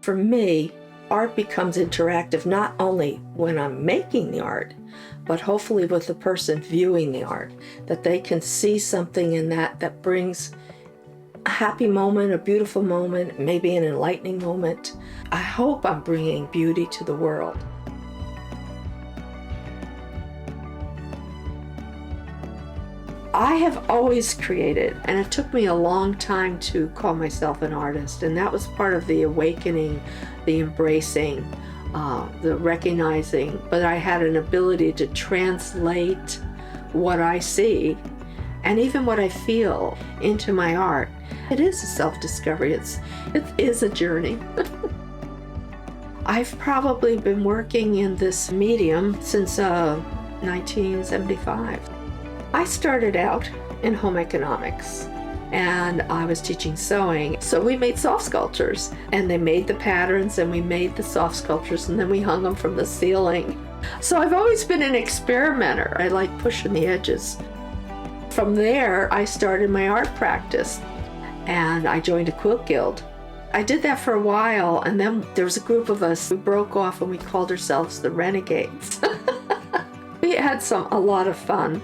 For me, art becomes interactive not only when I'm making the art, but hopefully with the person viewing the art, that they can see something in that brings a happy moment, a beautiful moment, maybe an enlightening moment. I hope I'm bringing beauty to the world. I have always created, and it took me a long time to call myself an artist, and that was part of the awakening, the embracing, the recognizing, but I had an ability to translate what I see and even what I feel into my art. It is a self-discovery. It is a journey. I've probably been working in this medium since 1975. I started out in home economics and I was teaching sewing. So we made soft sculptures and they made the patterns and we made the soft sculptures and then we hung them from the ceiling. So I've always been an experimenter. I like pushing the edges. From there, I started my art practice and I joined a quilt guild. I did that for a while and then there was a group of us. We broke off and we called ourselves the Renegades. We had a lot of fun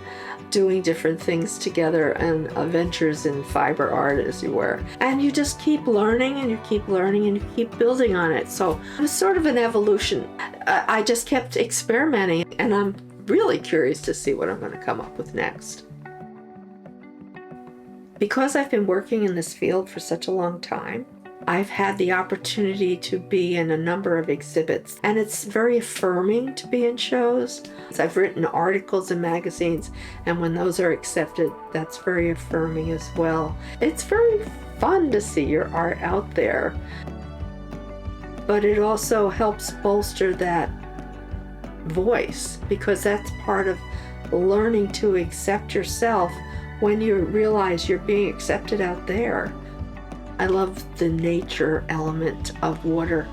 doing different things together and ventures in fiber art, as you were. And you just keep learning and you keep learning and you keep building on it. So it was sort of an evolution. I just kept experimenting and I'm really curious to see what I'm going to come up with next. Because I've been working in this field for such a long time, I've had the opportunity to be in a number of exhibits, and it's very affirming to be in shows. I've written articles in magazines, and when those are accepted, that's very affirming as well. It's very fun to see your art out there, but it also helps bolster that voice, because that's part of learning to accept yourself when you realize you're being accepted out there. I love the nature element of water.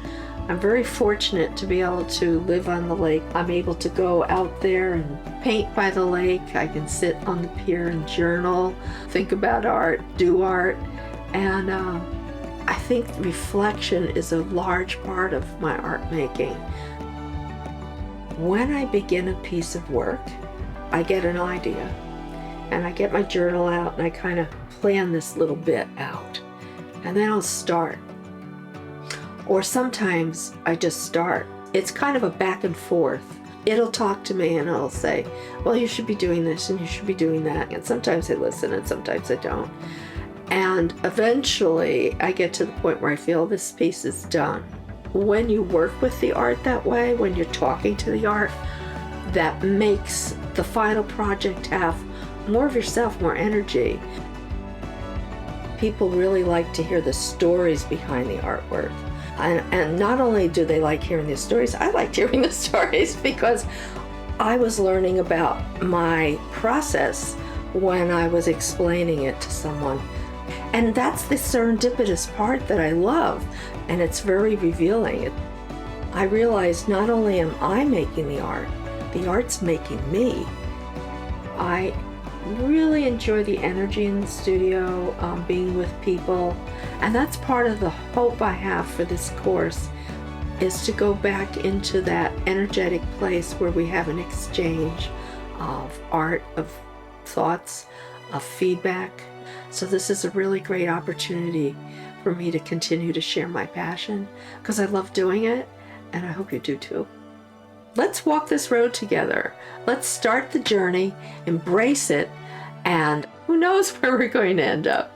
I'm very fortunate to be able to live on the lake. I'm able to go out there and paint by the lake. I can sit on the pier and journal, think about art, do art. And I think reflection is a large part of my art making. When I begin a piece of work, I get an idea and I get my journal out and I kind of plan this little bit out. And then I'll start. Or sometimes I just start. It's kind of a back and forth. It'll talk to me and it'll say, well, you should be doing this and you should be doing that. And sometimes I listen and sometimes I don't. And eventually I get to the point where I feel this piece is done. When you work with the art that way, when you're talking to the art, that makes the final project have more of yourself, more energy. People really like to hear the stories behind the artwork. And not only do they like hearing the stories, I liked hearing the stories because I was learning about my process when I was explaining it to someone. And that's the serendipitous part that I love, and it's very revealing. I realized not only am I making the art's making me. I really enjoy the energy in the studio, being with people, and that's part of the hope I have for this course, is to go back into that energetic place where we have an exchange of art, of thoughts, of feedback. So this is a really great opportunity for me to continue to share my passion, because I love doing it, and I hope you do too. Let's walk this road together. Let's start the journey, embrace it, and who knows where we're going to end up.